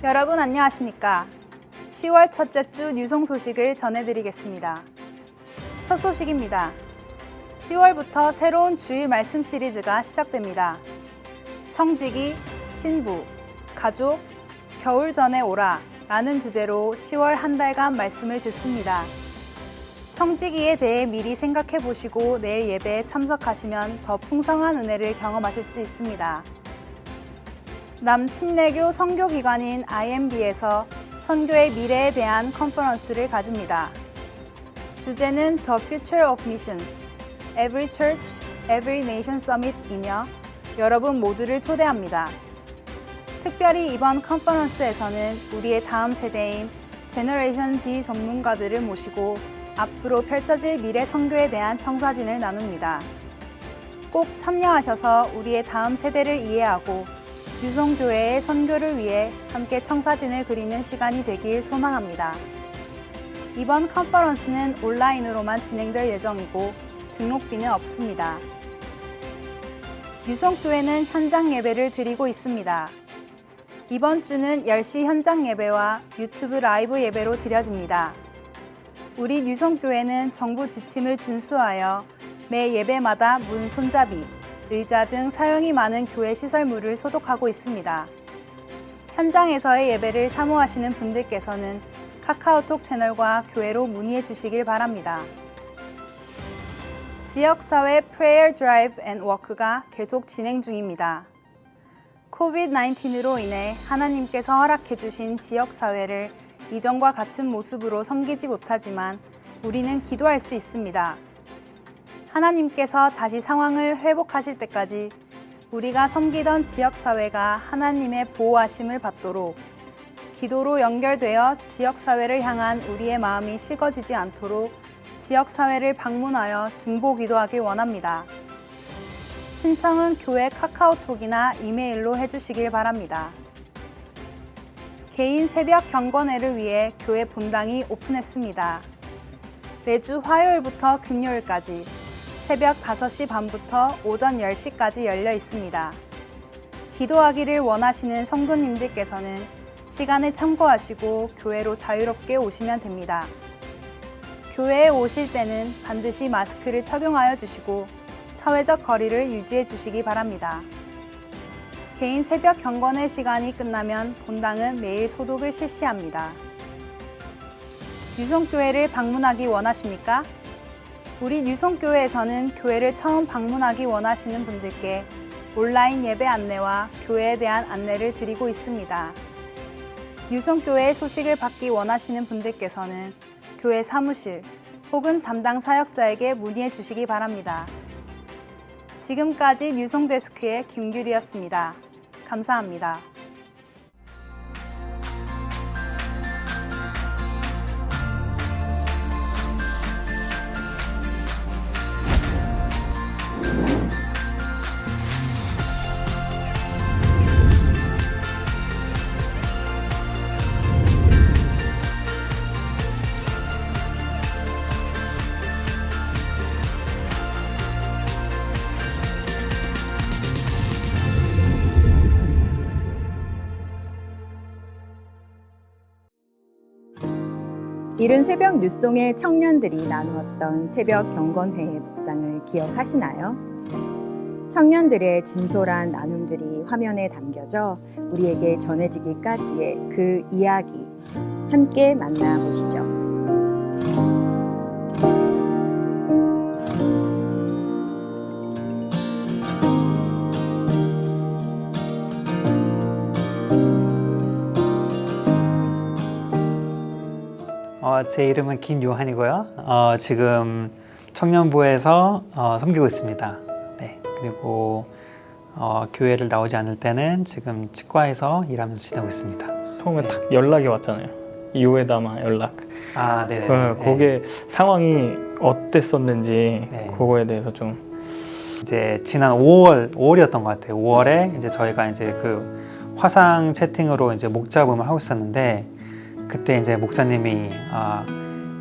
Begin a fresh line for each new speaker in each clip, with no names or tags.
여러분 안녕하십니까? 10월 첫째 주 뉴송 소식을 전해드리겠습니다. 첫 소식입니다. 10월부터 새로운 주일 말씀 시리즈가 시작됩니다. 청지기, 신부, 가족, 겨울 전에 오라 라는 주제로 10월 한 달간 말씀을 듣습니다. 청지기에 대해 미리 생각해 보시고 내일 예배에 참석하시면 더 풍성한 은혜를 경험하실 수 있습니다. 남침례교 선교기관인 IMB에서 선교의 미래에 대한 컨퍼런스를 가집니다. 주제는 The Future of Missions, Every Church, Every Nation Summit이며 여러분 모두를 초대합니다. 특별히 이번 컨퍼런스에서는 우리의 다음 세대인 제너레이션 Z 전문가들을 모시고 앞으로 펼쳐질 미래 선교에 대한 청사진을 나눕니다. 꼭 참여하셔서 우리의 다음 세대를 이해하고 유성교회의 선교를 위해 함께 청사진을 그리는 시간이 되길 소망합니다. 이번 컨퍼런스는 온라인으로만 진행될 예정이고 등록비는 없습니다. 유성교회는 현장 예배를 드리고 있습니다. 이번 주는 10시 현장 예배와 유튜브 라이브 예배로 드려집니다. 우리 유성교회는 정부 지침을 준수하여 매 예배마다 문 손잡이, 의자 등 사용이 많은 교회 시설물을 소독하고 있습니다. 현장에서의 예배를 사모하시는 분들께서는 카카오톡 채널과 교회로 문의해 주시길 바랍니다. 지역사회 Prayer Drive and Walk가 계속 진행 중입니다. COVID-19으로 인해 하나님께서 허락해 주신 지역사회를 이전과 같은 모습으로 섬기지 못하지만 우리는 기도할 수 있습니다. 하나님께서 다시 상황을 회복하실 때까지 우리가 섬기던 지역사회가 하나님의 보호하심을 받도록 기도로 연결되어 지역사회를 향한 우리의 마음이 식어지지 않도록 지역사회를 방문하여 중보 기도하길 원합니다. 신청은 교회 카카오톡이나 이메일로 해주시길 바랍니다. 개인 새벽 경건회를 위해 교회 본당이 오픈했습니다. 매주 화요일부터 금요일까지 새벽 5시 반부터 오전 10시까지 열려 있습니다. 기도하기를 원하시는 성도님들께서는 시간을 참고하시고 교회로 자유롭게 오시면 됩니다. 교회에 오실 때는 반드시 마스크를 착용하여 주시고 사회적 거리를 유지해 주시기 바랍니다. 개인 새벽 경건회 시간이 끝나면 본당은 매일 소독을 실시합니다. 유성교회를 방문하기 원하십니까? 우리 유성교회에서는 교회를 처음 방문하기 원하시는 분들께 온라인 예배 안내와 교회에 대한 안내를 드리고 있습니다. 유성교회의 소식을 받기 원하시는 분들께서는 교회 사무실 혹은 담당 사역자에게 문의해 주시기 바랍니다. 지금까지 유성데스크의 김규리였습니다. 감사합니다.
이른 새벽 뉴송의 청년들이 나누었던 새벽 경건회의 묵상을 기억하시나요? 청년들의 진솔한 나눔들이 화면에 담겨져 우리에게 전해지기까지의 그 이야기 함께 만나보시죠.
제 이름은 김요한이고요. 지금 청년부에서 섬기고 있습니다. 네, 그리고 교회를 나오지 않을 때는 지금 치과에서 일하면서 지내고 있습니다.
처음에 딱 연락이 왔잖아요. 이후에다마 연락.
아, 네네.
그게 상황이 어땠었는지
네.
그거에 대해서 좀
이제 지난 5월이었던 것 같아요. 5월에 이제 저희가 이제 그 화상 채팅으로 이제 목자금을 하고 있었는데 그때 이제 목사님이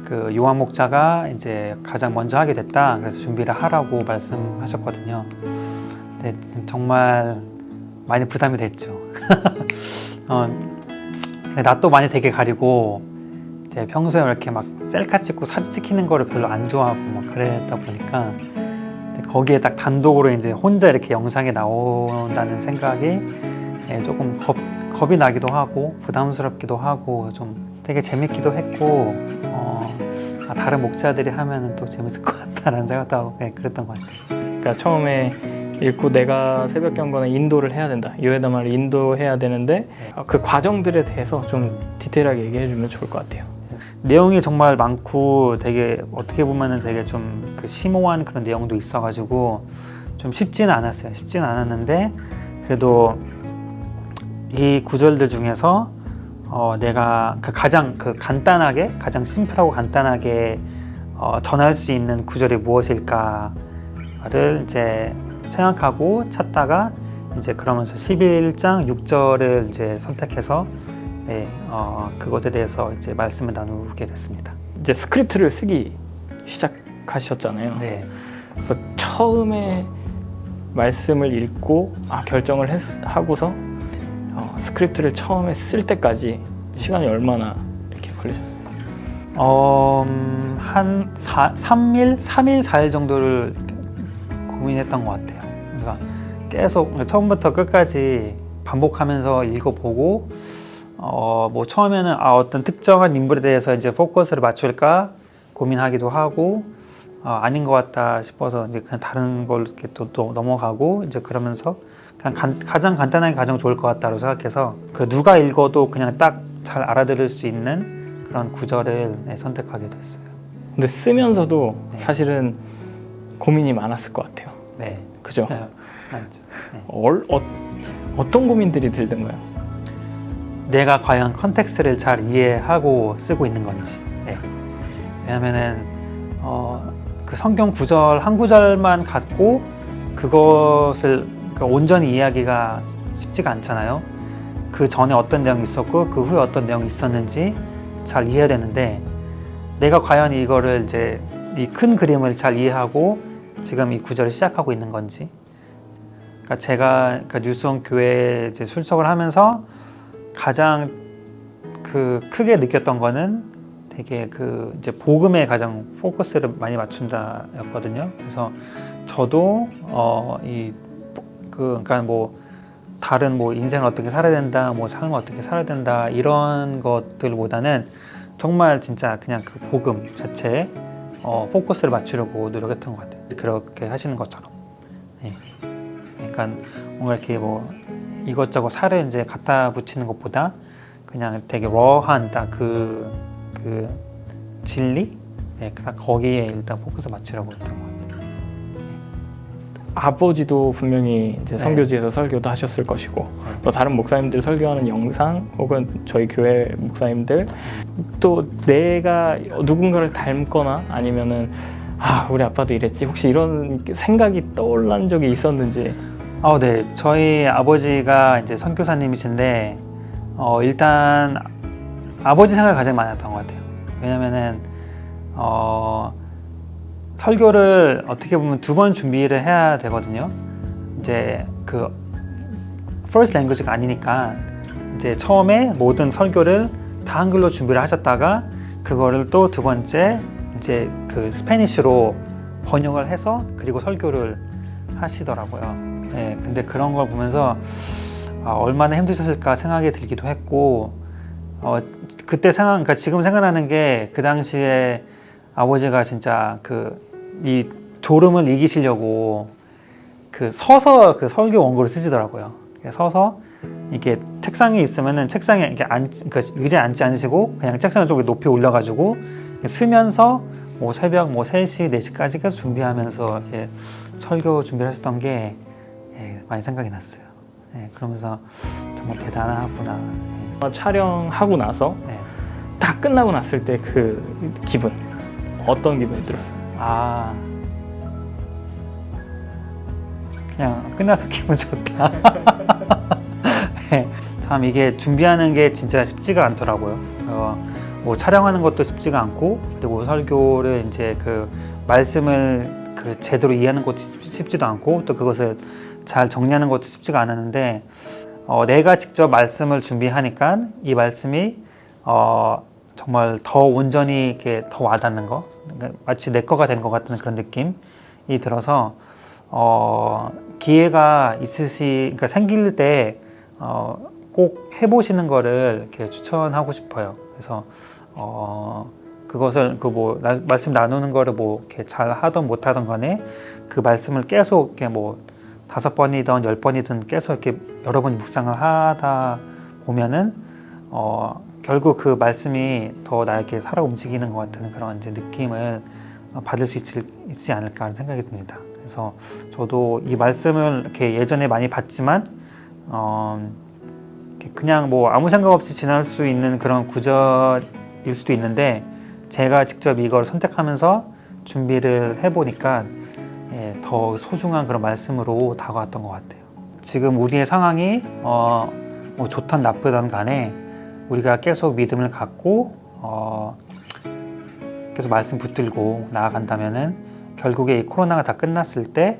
그 요한 목자가 이제 가장 먼저 하게 됐다. 그래서 준비를 하라고 말씀하셨거든요. 근데 정말 많이 부담이 됐죠. 낯도 많이 되게 가리고 이제 평소에 이렇게 막 셀카 찍고 사진 찍히는 거를 별로 안 좋아하고 막 그랬다 보니까 거기에 딱 단독으로 이제 혼자 이렇게 영상에 나온다는 생각이 조금 겁이 나기도 하고 부담스럽기도 하고 좀 되게 재밌기도 했고 다른 목자들이 하면은 또 재밌을 것 같다라는 생각도 하고 그랬던 것 같아요.
그러니까 처음에 읽고 내가 새벽 경건에 인도를 해야 된다. 요에다마를 인도해야 되는데 그 과정들에 대해서 좀 디테일하게 얘기해 주면 좋을 것 같아요.
내용이 정말 많고 되게 어떻게 보면은 되게 좀 그 심오한 그런 내용도 있어가지고 좀 쉽지는 않았어요. 쉽지는 않았는데 그래도 이 구절들 중에서 내가 가장 간단하게 가장 심플하고 간단하게 전할 수 있는 구절이 무엇일까를 이제 생각하고 찾다가 이제 그러면서 11장 6절을 이제 선택해서 그것에 대해서 이제 말씀을 나누게 됐습니다.
이제 스크립트를 쓰기 시작하셨잖아요.
네.
그래서 처음에 말씀을 읽고 결정을 하고서 스크립트를 처음에 쓸 때까지 시간이 얼마나 이렇게 걸리셨어요?
한 3일, 4일 정도를 고민했던 것 같아요. 그러니까 계속 처음부터 끝까지 반복하면서 읽어보고 뭐 처음에는 어떤 특정한 인물에 대해서 이제 포커스를 맞출까 고민하기도 하고 아닌 것 같다 싶어서 이제 그냥 다른 걸 이렇게 또 넘어가고 이제 그러면서 그냥 가장 간단하게 가장 좋을 것 같다고 생각해서 누가 읽어도 그냥 딱 잘 알아들을 수 있는 그런 구절을 선택하게 됐어요.
근데 쓰면서도
네.
사실은 고민이 많았을 것 같아요.
네.
그죠?
네.
어떤 고민들이 들던가요?
내가 과연 컨텍스트를 잘 이해하고 쓰고 있는 건지. 네. 왜냐면은 그 성경 구절 한 구절만 갖고 그것을 온전히 이해하기가 쉽지가 않잖아요. 그 전에 어떤 내용이 있었고 그 후에 어떤 내용이 있었는지 잘 이해해야 되는데 내가 과연 이거를 이제 이 큰 그림을 잘 이해하고 지금 이 구절을 시작하고 있는 건지. 그러니까 제가 뉴스원 교회에 이제 출석을 하면서 가장 크게 느꼈던 거는 되게 이제 복음에 가장 포커스를 많이 맞춘다였거든요. 그래서 저도 그러니까 뭐 다른 뭐 인생을 어떻게 살아야 된다, 뭐 삶을 어떻게 살아야 된다 이런 것들보다는 정말 진짜 그냥 그 복음 자체에 포커스를 맞추려고 노력했던 것 같아요. 그렇게 하시는 것처럼. 네. 그러니까 뭔가 이렇게 뭐 이것저것 살을 이제 갖다 붙이는 것보다 그냥 되게 러한 딱 그 진리, 딱 거기에 일단 포커스 맞추려고 했던 것 같아요.
아버지도 분명히 이제
네.
선교지에서 설교도 하셨을 것이고 또 다른 목사님들 설교하는 영상 혹은 저희 교회 목사님들 또 내가 누군가를 닮거나 아니면은 우리 아빠도 이랬지 혹시 이런 생각이 떠올란 적이 있었는지.
네. 저희 아버지가 이제 선교사님이신데 일단 아버지 생각이 가장 많았던 것 같아요. 왜냐면은 설교를 어떻게 보면 2번 준비를 해야 되거든요. 이제 first language가 아니니까 이제 처음에 모든 설교를 다 한글로 준비를 하셨다가 그거를 또 2번째 이제 스페니쉬로 번역을 해서 그리고 설교를 하시더라고요. 네, 근데 그런 걸 보면서 얼마나 힘드셨을까 생각이 들기도 했고 그때 그러니까 지금 생각나는 게 그 당시에 아버지가 진짜 이 졸음을 이기시려고 서서 설교 원고를 쓰시더라고요. 서서 이게 책상이 있으면은 책상에 이렇게 의자에 앉지 않으시고 그냥 책상을 좀 높이 올려가지고 쓰면서 뭐 새벽 3시, 4시까지 계속 준비하면서 이렇게 설교 준비를 하셨던 게 많이 생각이 났어요. 그러면서 정말 대단하구나.
촬영하고 나서
네.
다 끝나고 났을 때 그 기분 어떤 기분이 들었어요?
그냥 끝나서 기분 좋다. 네, 참 이게 준비하는 게 진짜 쉽지가 않더라고요. 뭐 촬영하는 것도 쉽지가 않고 그리고 설교를 이제 말씀을 제대로 이해하는 것도 쉽지도 않고 또 그것을 잘 정리하는 것도 쉽지가 않았는데 내가 직접 말씀을 준비하니까 이 말씀이 정말 더 온전히 이렇게 더 와닿는 거, 그러니까 마치 내 거가 된 것 같은 그런 느낌이 들어서 기회가 그러니까 생길 때 꼭 해보시는 거를 이렇게 추천하고 싶어요. 그래서 그것을 말씀 나누는 거를 이렇게 잘 하던 못 하던 간에 그 말씀을 계속 이렇게 5번이든 10번이든 계속 이렇게 여러 번 묵상을 하다 보면은 결국 그 말씀이 더 나에게 살아 움직이는 것 같은 그런 이제 느낌을 받을 수 있지 않을까 하는 생각이 듭니다. 그래서 저도 이 말씀을 이렇게 예전에 많이 봤지만 그냥 아무 생각 없이 지날 수 있는 그런 구절일 수도 있는데 제가 직접 이걸 선택하면서 준비를 해보니까 더 소중한 그런 말씀으로 다가왔던 것 같아요. 지금 우리의 상황이 좋든 나쁘든 간에 우리가 계속 믿음을 갖고 계속 말씀 붙들고 나아간다면은 결국에 이 코로나가 다 끝났을 때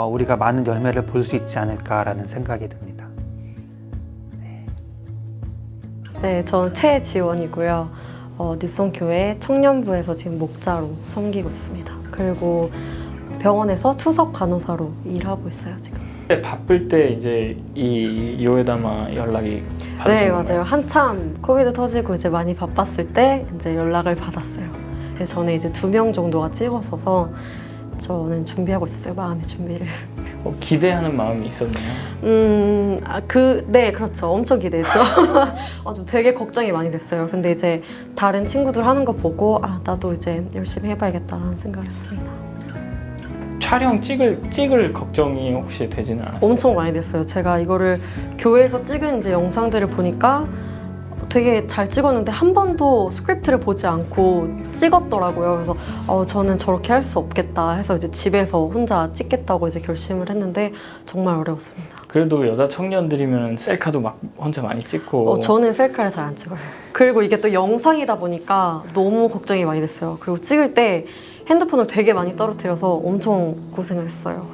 우리가 많은 열매를 볼 수 있지 않을까라는 생각이 듭니다.
네, 저는 최지원이고요. 뉴송교회 청년부에서 지금 목자로 섬기고 있습니다. 그리고 병원에서 투석 간호사로 일하고 있어요, 지금.
바쁠 때 이제 이 요에다마 연락이 받으신
네,
건가요?
맞아요. 한참 코비드 터지고 이제 많이 바빴을 때 이제 연락을 받았어요. 그래서 저는 이제 2명 정도가 찍었어서 저는 준비하고 있었어요, 마음의 준비를.
기대하는 마음이 있었나요?
네, 그렇죠. 엄청 기대했죠. 좀 되게 걱정이 많이 됐어요. 근데 이제 다른 친구들 하는 거 보고 나도 이제 열심히 해봐야겠다라는 생각을 했습니다.
촬영 찍을 걱정이 혹시 되지는 않았어요?
엄청 많이 됐어요. 제가 이거를 교회에서 찍은 이제 영상들을 보니까 되게 잘 찍었는데 한 번도 스크립트를 보지 않고 찍었더라고요. 그래서 저는 저렇게 할 수 없겠다 해서 이제 집에서 혼자 찍겠다고 이제 결심을 했는데 정말 어려웠습니다.
그래도 여자 청년들이면 셀카도 막 혼자 많이 찍고
저는 셀카를 잘 안 찍어요. 그리고 이게 또 영상이다 보니까 너무 걱정이 많이 됐어요. 그리고 찍을 때 핸드폰을 되게 많이 떨어뜨려서 엄청 고생을 했어요.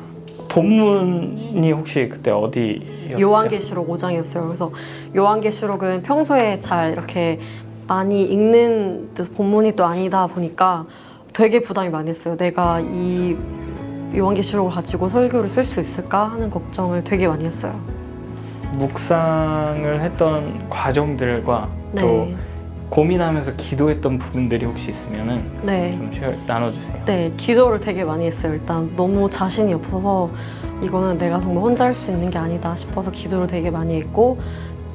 본문이 혹시 그때 어디였어요?
요한계시록 5장이었어요. 그래서 요한계시록은 평소에 잘 이렇게 많이 읽는 본문이 또 아니다 보니까 되게 부담이 많이 됐어요. 내가 이 요한계시록을 가지고 설교를 쓸 수 있을까 하는 걱정을 되게 많이 했어요.
묵상을 했던 과정들과 또
네.
고민하면서 기도했던 부분들이 혹시 있으면은
네.
좀 나눠주세요.
네, 기도를 되게 많이 했어요. 일단 너무 자신이 없어서 이거는 내가 정말 혼자 할 수 있는 게 아니다 싶어서 기도를 되게 많이 했고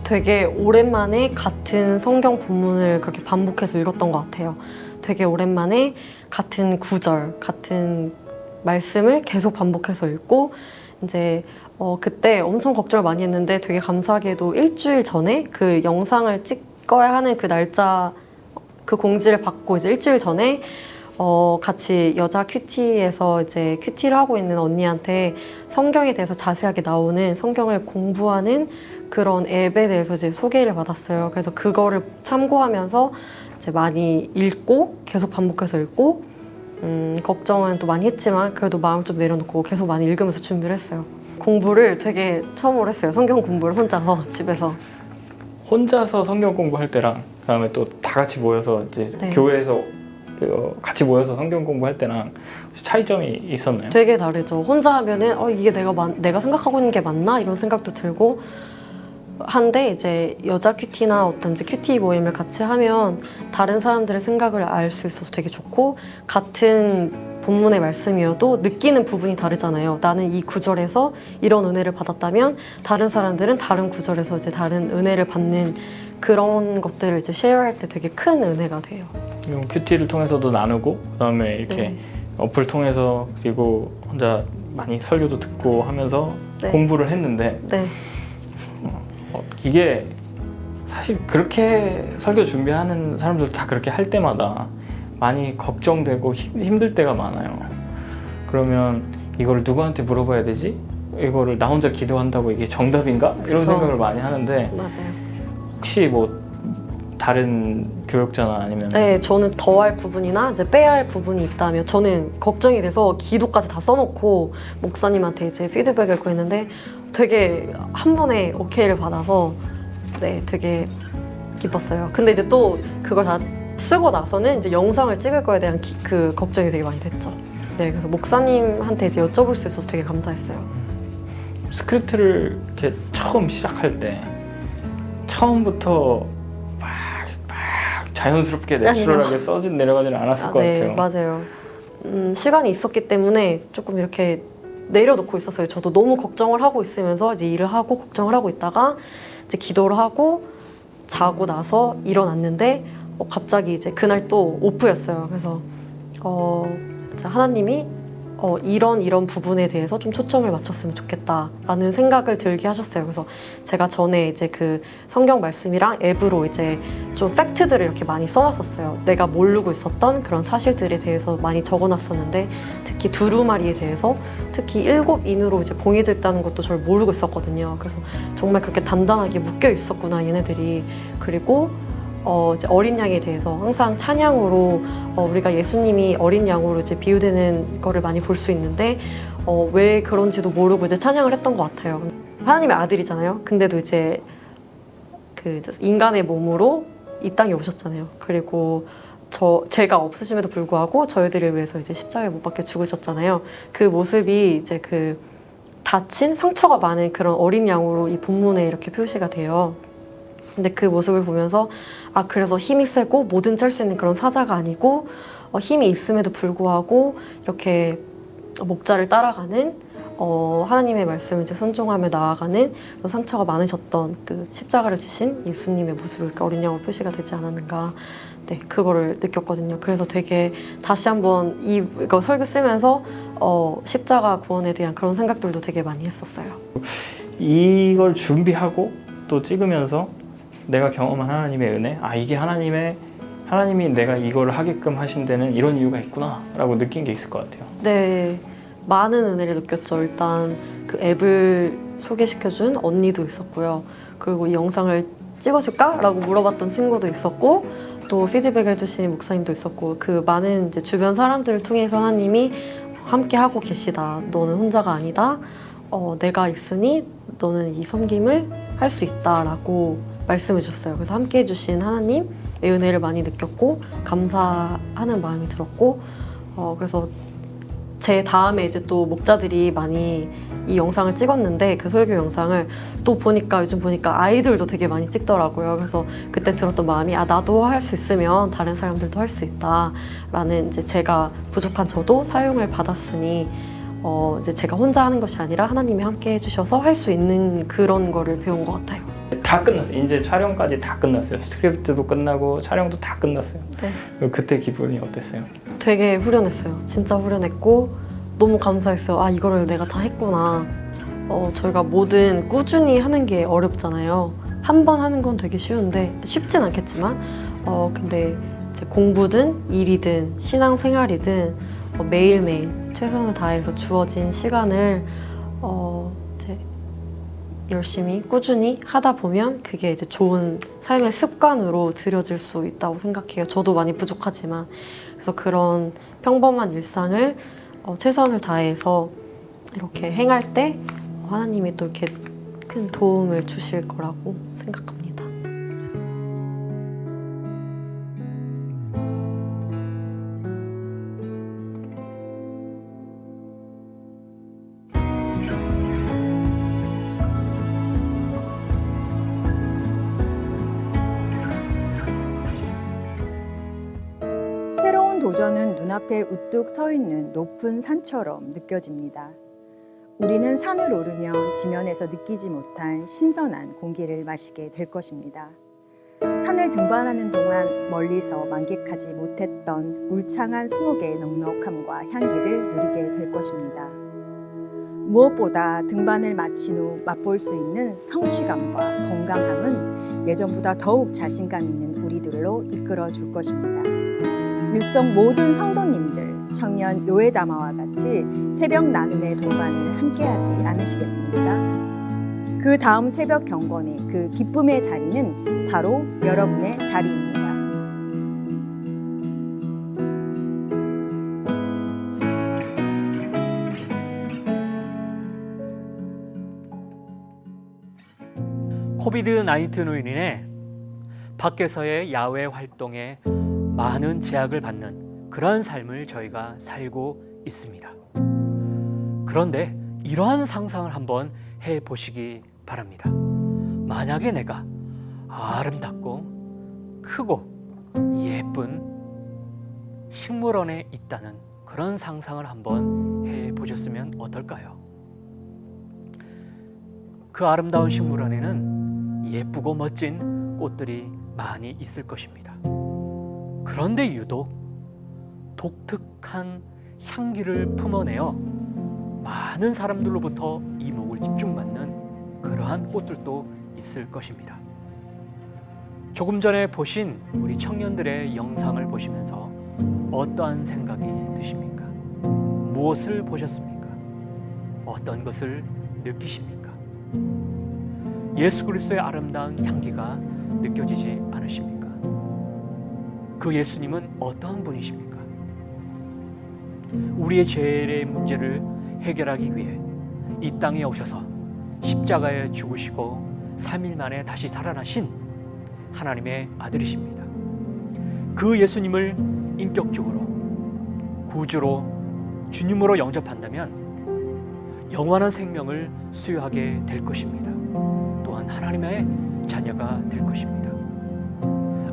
되게 오랜만에 같은 성경 본문을 그렇게 반복해서 읽었던 것 같아요. 되게 오랜만에 같은 구절, 같은 말씀을 계속 반복해서 읽고 이제 그때 엄청 걱정을 많이 했는데 되게 감사하게도 일주일 전에 그 영상을 찍어야 하는 그 날짜 그 공지를 받고 이제 일주일 전에 같이 여자 큐티에서 이제 큐티를 하고 있는 언니한테 성경에 대해서 자세하게 나오는 성경을 공부하는 그런 앱에 대해서 이제 소개를 받았어요. 그래서 그거를 참고하면서 이제 많이 읽고 계속 반복해서 읽고 걱정은 또 많이 했지만 그래도 마음 좀 내려놓고 계속 많이 읽으면서 준비를 했어요. 공부를 되게 처음으로 했어요. 성경 공부를 혼자서 집에서.
혼자서 성경 공부할 때랑 그다음에 또 다 같이 모여서 이제
네.
교회에서 같이 모여서 성경 공부할 때랑 차이점이 있었나요?
되게 다르죠. 혼자 하면은 이게 내가 생각하고 있는 게 맞나 이런 생각도 들고 한데 이제 여자 큐티나 어떤 이제 큐티 모임을 같이 하면 다른 사람들의 생각을 알 수 있어서 되게 좋고 같은 본문의 말씀이어도 느끼는 부분이 다르잖아요. 나는 이 구절에서 이런 은혜를 받았다면 다른 사람들은 다른 구절에서 이제 다른 은혜를 받는 그런 것들을 이제 쉐어할 때 되게 큰 은혜가 돼요.
큐티를 통해서도 나누고 그다음에 이렇게
네.
어플 통해서 그리고 혼자 많이 설교도 듣고 하면서
네.
공부를 했는데
네.
이게 사실 그렇게 설교 준비하는 사람들 다 그렇게 할 때마다 많이 걱정되고 힘들 때가 많아요. 그러면 이거를 누구한테 물어봐야 되지? 이거를 나 혼자 기도한다고 이게 정답인가? 이런
그쵸.
생각을 많이 하는데
맞아요.
혹시 뭐 다른 교역자나 아니면
네, 저는 더 할 부분이나 이제 빼야 할 부분이 있다면 저는 걱정이 돼서 기도까지 다 써놓고 목사님한테 이제 피드백을 구했는데 되게 한 번에 오케이를 받아서 네, 되게 기뻤어요. 근데 이제 또 그걸 다 쓰고 나서는 이제 영상을 찍을 거에 대한 그 걱정이 되게 많이 됐죠. 네, 그래서 목사님한테 이제 여쭤볼 수 있어서 되게 감사했어요.
스크립트를 이렇게 처음 시작할 때 처음부터 막 자연스럽게 내추럴하게 내려가지는 않았을 것
네,
같아요.
맞아요. 시간이 있었기 때문에 조금 이렇게 내려놓고 있었어요. 저도 너무 걱정을 하고 있으면서 이제 일을 하고 걱정을 하고 있다가 이제 기도를 하고 자고 나서 일어났는데 갑자기 이제 그날 또 오프였어요. 그래서 하나님이 이런 부분에 대해서 좀 초점을 맞췄으면 좋겠다라는 생각을 들게 하셨어요. 그래서 제가 전에 이제 그 성경 말씀이랑 앱으로 이제 좀 팩트들을 이렇게 많이 써놨었어요. 내가 모르고 있었던 그런 사실들에 대해서 많이 적어놨었는데 특히 두루마리에 대해서 특히 7인으로 이제 봉해져 있다는 것도 저를 모르고 있었거든요. 그래서 정말 그렇게 단단하게 묶여 있었구나 얘네들이. 그리고 이제 어린 양에 대해서 항상 찬양으로 우리가 예수님이 어린 양으로 이제 비유되는 거를 많이 볼 수 있는데 왜 그런지도 모르고 이제 찬양을 했던 것 같아요. 하나님의 아들이잖아요. 근데도 이제 그 인간의 몸으로 이 땅에 오셨잖아요. 그리고 죄가 없으심에도 불구하고 저희들을 위해서 이제 십자가에 못 박혀 죽으셨잖아요. 그 모습이 이제 그 다친 상처가 많은 그런 어린 양으로 이 본문에 이렇게 표시가 돼요. 근데 그 모습을 보면서 그래서 힘이 세고 뭐든지 할 수 있는 그런 사자가 아니고 힘이 있음에도 불구하고 이렇게 목자를 따라가는 하나님의 말씀을 이제 순종하며 나아가는 상처가 많으셨던 그 십자가를 지신 예수님의 모습을 이렇게 어린 양으로 표시가 되지 않았는가. 네, 그거를 느꼈거든요. 그래서 되게 다시 한번 이거 설교 쓰면서 십자가 구원에 대한 그런 생각들도 되게 많이 했었어요.
이걸 준비하고 또 찍으면서 내가 경험한 하나님의 은혜, 이게 하나님이 내가 이걸 하게끔 하신 데는 이런 이유가 있구나 라고 느낀 게 있을 것 같아요.
네, 많은 은혜를 느꼈죠. 일단 그 앱을 소개시켜준 언니도 있었고요. 그리고 이 영상을 찍어줄까? 라고 물어봤던 친구도 있었고 또 피드백을 해주신 목사님도 있었고 그 많은 이제 주변 사람들을 통해서 하나님이 함께 하고 계시다. 너는 혼자가 아니다. 내가 있으니 너는 이 섬김을 할 수 있다라고 말씀해 주셨어요. 그래서 함께 해주신 하나님의 은혜를 많이 느꼈고 감사하는 마음이 들었고 그래서 제 다음에 이제 또 목자들이 많이 이 영상을 찍었는데 그 설교 영상을 또 보니까 요즘 보니까 아이들도 되게 많이 찍더라고요. 그래서 그때 들었던 마음이 나도 할 수 있으면 다른 사람들도 할 수 있다라는 이제 제가 부족한 저도 사용을 받았으니 이제 제가 혼자 하는 것이 아니라 하나님이 함께 해주셔서 할 수 있는 그런 거를 배운 것 같아요.
다 끝났어요. 이제 촬영까지 다 끝났어요. 스크립트도 끝나고 촬영도 다 끝났어요.
네.
그때 기분이 어땠어요?
되게 후련했어요. 진짜 후련했고 너무 감사했어요. 이거를 내가 다 했구나. 저희가 뭐든 꾸준히 하는 게 어렵잖아요. 한 번 하는 건 되게 쉬운데 쉽진 않겠지만 근데 이제 공부든 일이든 신앙생활이든 매일매일 최선을 다해서 주어진 시간을 이제 열심히 꾸준히 하다 보면 그게 이제 좋은 삶의 습관으로 들여질 수 있다고 생각해요. 저도 많이 부족하지만 그래서 그런 평범한 일상을 최선을 다해서 이렇게 행할 때 하나님이 또 이렇게 큰 도움을 주실 거라고 생각합니다.
새로운 도전은 눈앞에 우뚝 서 있는 높은 산처럼 느껴집니다. 우리는 산을 오르면 지면에서 느끼지 못한 신선한 공기를 마시게 될 것입니다. 산을 등반하는 동안 멀리서 만끽하지 못했던 울창한 수목의 넉넉함과 향기를 누리게 될 것입니다. 무엇보다 등반을 마친 후 맛볼 수 있는 성취감과 건강함은 예전보다 더욱 자신감 있는 우리들로 이끌어 줄 것입니다. 뉴송 모든 성도님들, 청년 요에다마와 같이 새벽 나눔의 동반을 함께하지 않으시겠습니까? 그 다음 새벽 경건의 그 기쁨의 자리는 바로 여러분의 자리입니다.
코비드-19로 인해 밖에서의 야외 활동에 많은 제약을 받는 그런 삶을 저희가 살고 있습니다. 그런데 이러한 상상을 한번 해보시기 바랍니다. 만약에 내가 아름답고 크고 예쁜 식물원에 있다는 그런 상상을 한번 해보셨으면 어떨까요? 그 아름다운 식물원에는 예쁘고 멋진 꽃들이 많이 있을 것입니다. 그런데 유독 독특한 향기를 품어내어 많은 사람들로부터 이목을 집중받는 그러한 꽃들도 있을 것입니다. 조금 전에 보신 우리 청년들의 영상을 보시면서 어떠한 생각이 드십니까? 무엇을 보셨습니까? 어떤 것을 느끼십니까? 예수 그리스도의 아름다운 향기가 느껴지지 않으십니까? 그 예수님은 어떠한 분이십니까? 우리의 죄의 문제를 해결하기 위해 이 땅에 오셔서 십자가에 죽으시고 3일 만에 다시 살아나신 하나님의 아들이십니다. 그 예수님을 인격적으로 구주로 주님으로 영접한다면 영원한 생명을 수여하게 될 것입니다. 또한 하나님의 자녀가 될 것입니다.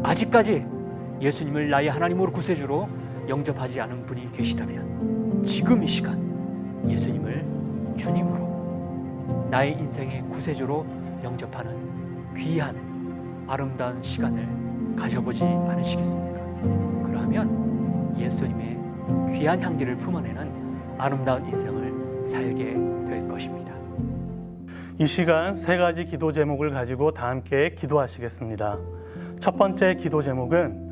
아직까지 예수님을 나의 하나님으로 구세주로 영접하지 않은 분이 계시다면 지금 이 시간 예수님을 주님으로 나의 인생의 구세주로 영접하는 귀한 아름다운 시간을 가져보지 않으시겠습니까? 그러면 예수님의 귀한 향기를 품어내는 아름다운 인생을 살게 될 것입니다.
이 시간 세 가지 기도 제목을 가지고 다 함께 기도하시겠습니다. 첫 번째 기도 제목은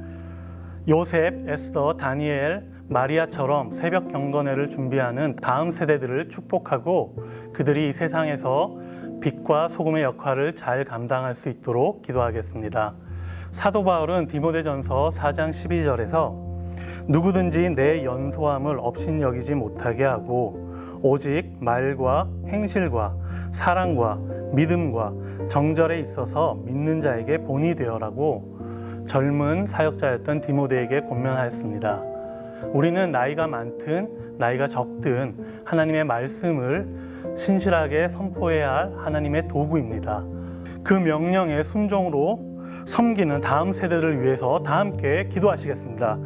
요셉, 에스더, 다니엘, 마리아처럼 새벽 경건회를 준비하는 다음 세대들을 축복하고 그들이 이 세상에서 빛과 소금의 역할을 잘 감당할 수 있도록 기도하겠습니다. 사도 바울은 디모데전서 4장 12절에서 누구든지 내 연소함을 업신여기지 못하게 하고 오직 말과 행실과 사랑과 믿음과 정절에 있어서 믿는 자에게 본이 되어라고 젊은 사역자였던 디모데에게 권면하였습니다. 우리는 나이가 많든 나이가 적든 하나님의 말씀을 신실하게 선포해야 할 하나님의 도구입니다. 그 명령에 순종으로 섬기는 다음 세대를 위해서 다 함께 기도하시겠습니다.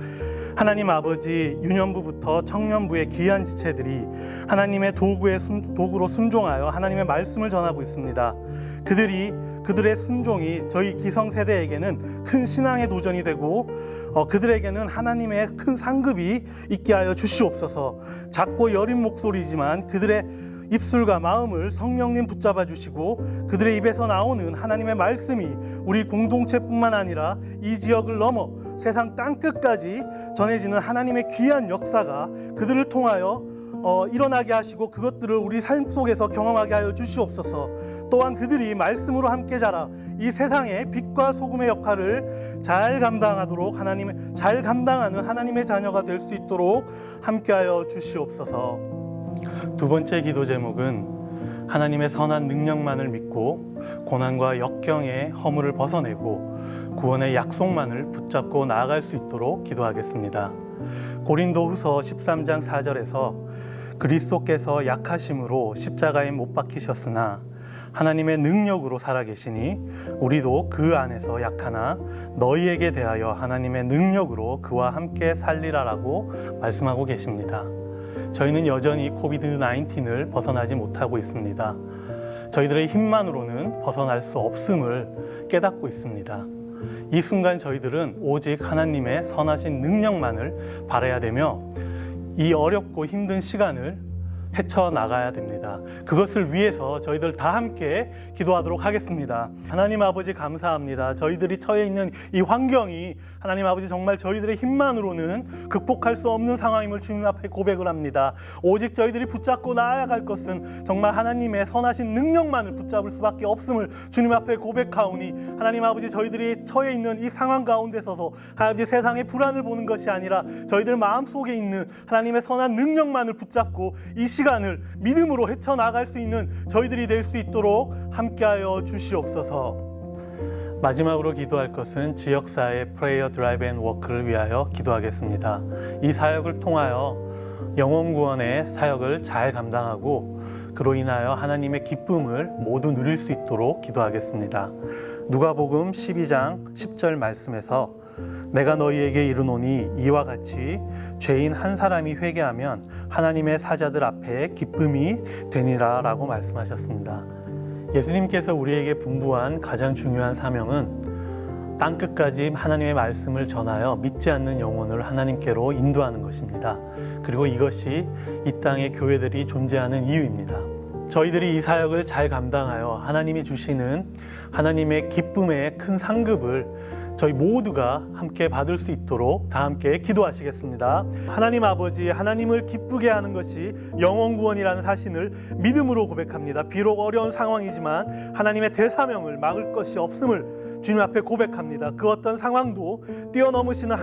하나님 아버지, 유년부부터 청년부의 귀한 지체들이 하나님의 도구로 순종하여 하나님의 말씀을 전하고 있습니다. 그들의 순종이 저희 기성세대에게는 큰 신앙의 도전이 되고 그들에게는 하나님의 큰 상급이 있게 하여 주시옵소서. 작고 여린 목소리지만 그들의 입술과 마음을 성령님 붙잡아 주시고 그들의 입에서 나오는 하나님의 말씀이 우리 공동체뿐만 아니라 이 지역을 넘어 세상 땅끝까지 전해지는 하나님의 귀한 역사가 그들을 통하여 일어나게 하시고 그것들을 우리 삶 속에서 경험하게 하여 주시옵소서. 또한 그들이 말씀으로 함께 자라 이 세상의 빛과 소금의 역할을 잘 감당하는 하나님의 자녀가 될 수 있도록 함께하여 주시옵소서. 두 번째 기도 제목은 하나님의 선한 능력만을 믿고 고난과 역경의 허물을 벗어내고 구원의 약속만을 붙잡고 나아갈 수 있도록 기도하겠습니다. 고린도후서 13장 4절에서 그리스도께서 약하심으로 십자가에 못 박히셨으나 하나님의 능력으로 살아계시니 우리도 그 안에서 약하나 너희에게 대하여 하나님의 능력으로 그와 함께 살리라라고 말씀하고 계십니다. 저희는 여전히 코비드-19을 벗어나지 못하고 있습니다. 저희들의 힘만으로는 벗어날 수 없음을 깨닫고 있습니다. 이 순간 저희들은 오직 하나님의 선하신 능력만을 바라야 되며 이 어렵고 힘든 시간을 헤쳐나가야 됩니다. 그것을 위해서 저희들 다 함께 기도하도록 하겠습니다. 하나님 아버지 감사합니다. 저희들이 처해 있는 이 환경이 하나님 아버지 정말 저희들의 힘만으로는 극복할 수 없는 상황임을 주님 앞에 고백을 합니다. 오직 저희들이 붙잡고 나아갈 것은 정말 하나님의 선하신 능력만을 붙잡을 수밖에 없음을 주님 앞에 고백하오니 하나님 아버지 저희들이 처해 있는 이 상황 가운데 서서 아버지 세상의 불안을 보는 것이 아니라 저희들 마음속에 있는 하나님의 선한 능력만을 붙잡고 이 시간 시간을 믿음으로 헤쳐나갈 수 있는 저희들이 될 수 있도록 함께하여 주시옵소서. 마지막으로 기도할 것은 지역사회 프레이어 드라이브 앤 워크를 위하여 기도하겠습니다. 이 사역을 통하여 영혼 구원의 사역을 잘 감당하고 그로 인하여 하나님의 기쁨을 모두 누릴 수 있도록 기도하겠습니다. 누가복음 12장 10절 말씀에서 내가 너희에게 이르노니 이와 같이 죄인 한 사람이 회개하면 하나님의 사자들 앞에 기쁨이 되니라 라고 말씀하셨습니다. 예수님께서 우리에게 분부한 가장 중요한 사명은 땅끝까지 하나님의 말씀을 전하여 믿지 않는 영혼을 하나님께로 인도하는 것입니다. 그리고 이것이 이 땅의 교회들이 존재하는 이유입니다. 저희들이 이 사역을 잘 감당하여 하나님이 주시는 하나님의 기쁨의 큰 상급을 저희 모두가 함께 받을 수 있도록 다 함께 기도하시겠습니다. 하나님 아버지, 하나님을 기쁘게 하는 것이 영혼 구원이라는 사실을 믿음으로 고백합니다. 비록 어려운 상황이지만 하나님의 대사명을 막을 것이 없음을 주님 앞에 고백합니다. 그 어떤 상황도 뛰어넘으시는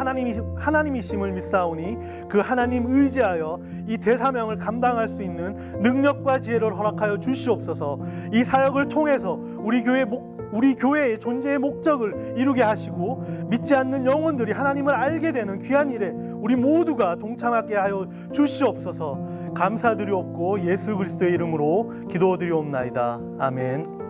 하나님이심을 믿사오니 그 하나님 의지하여 이 대사명을 감당할 수 있는 능력과 지혜를 허락하여 주시옵소서. 이 사역을 통해서 우리 교회의 존재의 목적을 이루게 하시고 믿지 않는 영혼들이 하나님을 알게 되는 귀한 일에 우리 모두가 동참하게 하여 주시옵소서. 감사드리옵고 예수 그리스도의 이름으로 기도드리옵나이다. 아멘.